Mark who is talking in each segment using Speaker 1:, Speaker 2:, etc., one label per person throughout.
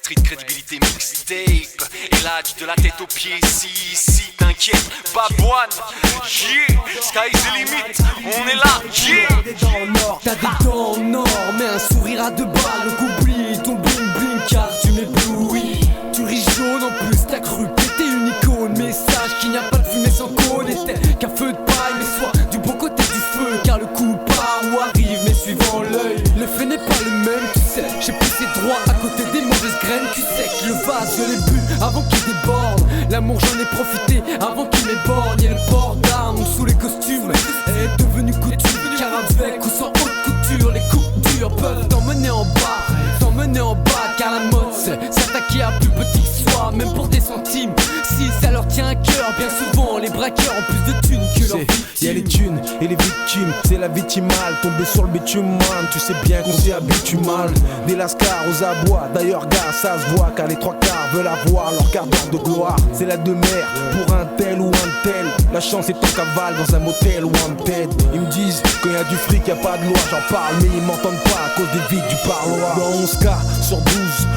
Speaker 1: Street crédibilité mixtape. Et là, de la tête aux pieds, si, t'inquiète, Babouane, yeah, sky's the limit, on est là, yeah.
Speaker 2: T'as des dents en or, mais un sourire à deux balles. Donc oublie ton bling bling car tu m'éblouis. Tu ris jaune en plus, t'as cru péter une icône. Message qu'il n'y a pas de fumée sans cône. Et t'es qu'un feu de paille, mais sois du bon côté du feu. Car le coup part ou arrive, mais suivant l'œil. Le fait n'est pas le même, tu sais. J'ai poussé droit à côté des mauvaises graines. Tu sais que le vase, je l'ai bu avant qu'il déborde. L'amour, j'en ai profité avant qu'il m'éborgne. Et le port d'armes sous les costumes est devenu coutume. Car avec ou sans haute couture, les coups durs peuvent t'emmener en bas, car la mode c'est s'attaquer à plus petit que soi, même pour des centimes. Si ça leur tient à cœur, bien souvent les braqueurs ont plus de thunes que leurs victimes.
Speaker 3: Y'a les thunes et les victimes, c'est la victime mal tombée sur le bitume, man. Tu sais bien qu'on s'y habitue mal. Des lascars aux abois, d'ailleurs gars ça se voit, car les trois quarts veulent avoir leur quart d'heure de gloire. C'est la demeure pour un tel ou un tel. La chance est en cavale dans un motel ou un TED. Ils me disent quand y a du fric, y a pas de loi, j'en parle mais ils m'entendent pas à cause des vides du parloir. Dans 11 cas sur 12,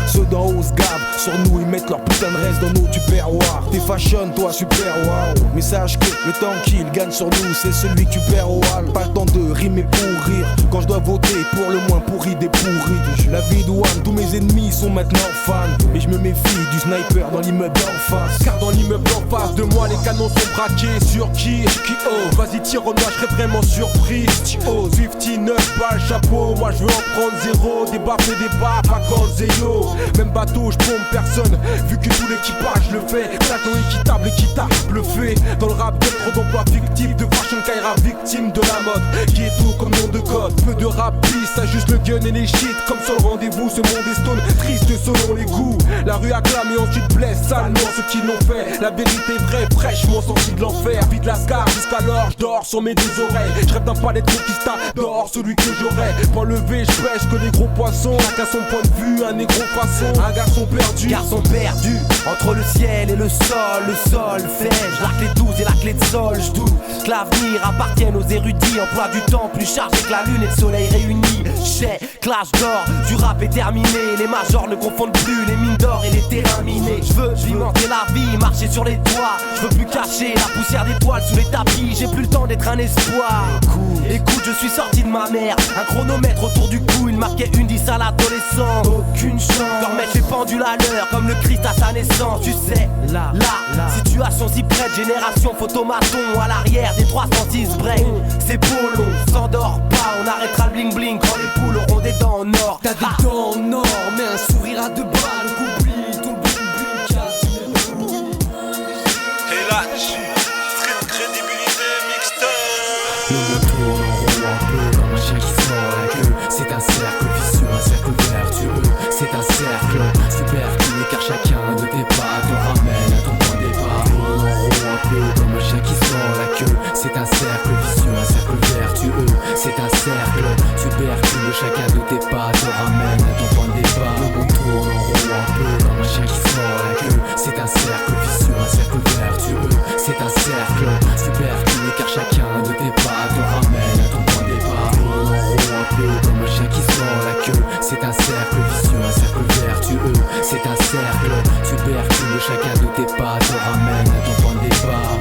Speaker 3: ceux d'en haut se gavent sur nous, ils mettent leur putain de reste dans nos tupperwares. T'es fashion toi super wow, mais sache que le temps qu'il gagne sur nous c'est celui que tu perds au hall. Pas le temps de rimer pour rire, quand je dois voter pour le moins pourri des pourris. La vie douane, tous mes ennemis sont maintenant fans, mais je me méfie du sniper dans l'immeuble d'en face.
Speaker 4: Car dans l'immeuble en face de moi les canons sont braqués. Sur qui oh, vas-y tire moi je serais vraiment surprise. Oh, 59 balles chapeau, moi je veux en prendre zéro. Des baffes et des baffes, vacances et yo. Même bateau je pompe personne, vu que tout l'équipage le fait. Plateau équitable, équitable fait. Dans le rap d'être trop d'emplois fictifs, de fashion Kaira victime de la mode, qui est tout comme nom de code. Peu de rap piste, ça juste le gun et les shit. Comme sur le rendez-vous, ce monde est stone, triste selon les goûts. La rue acclame et ensuite blesse salement ceux qui l'ont fait. La vérité vraie, fraîchement sortie de l'enfer. Vide la scar jusqu'alors, je dors sur mes deux oreilles. Je rêve d'un palais de conquistador, celui que j'aurais. Point levé, je pêche que des gros poissons. Chacun son point de vue, un négro façon. Un garçon perdu
Speaker 2: entre le ciel et le sol fait. Je la clé 12 et la clé de sol, je doute que l'avenir appartienne aux érudits. Emploi du temps plus chargé que la lune et le soleil réunis. J'ai clash d'or, du rap est terminé. Les majors ne confondent plus les mines d'or et les terrains minés. Je veux pimenter la vie, marcher sur les toits. Je veux plus cacher la poussière d'étoiles sous les tapis. J'ai plus le temps d'être un espoir. Écoute, je suis sorti de ma mère. Un chronomètre autour du cou, il marquait une 10 à l'adolescence. Aucune chance, remettre les pendules à l'heure comme le Christ à sa naissance. Tu sais, là, situation si près de génération photomaton. À l'arrière des 306 breaks, c'est polo, s'endort pas. On arrêtera le bling bling quand les poules auront des dents en or. T'as des dents en or, mais un sourire à deux balles. Oublie ton bling bling car tu m'éblouis.
Speaker 1: Et là, street crédibilité mixtape.
Speaker 2: Le monde tourne en rond un peu comme un chien qui se mord la queue. C'est un cercle vicieux, un cercle vertueux. C'est un cercle superflu car chacun de tes pas te ramène à ton point de départ. Tourne en rond un peu comme un chien qui se mord la queue. C'est un cercle vicieux, un cercle vertueux. C'est un cercle superflu, chacun de tes pas te ramène à ton point de départ. Le monde tourne en rond un peu comme un chien qui se mord la queue. C'est un cercle vicieux, un cercle vertueux. C'est un cercle superflu car chacun de tes pas te ramène à ton point de départ. Tourne en rond un peu comme un chien qui se mord la queue. C'est un cercle vicieux, un cercle vertueux. C'est un cercle superflu, chacun de tes pas te ramène à ton point de départ.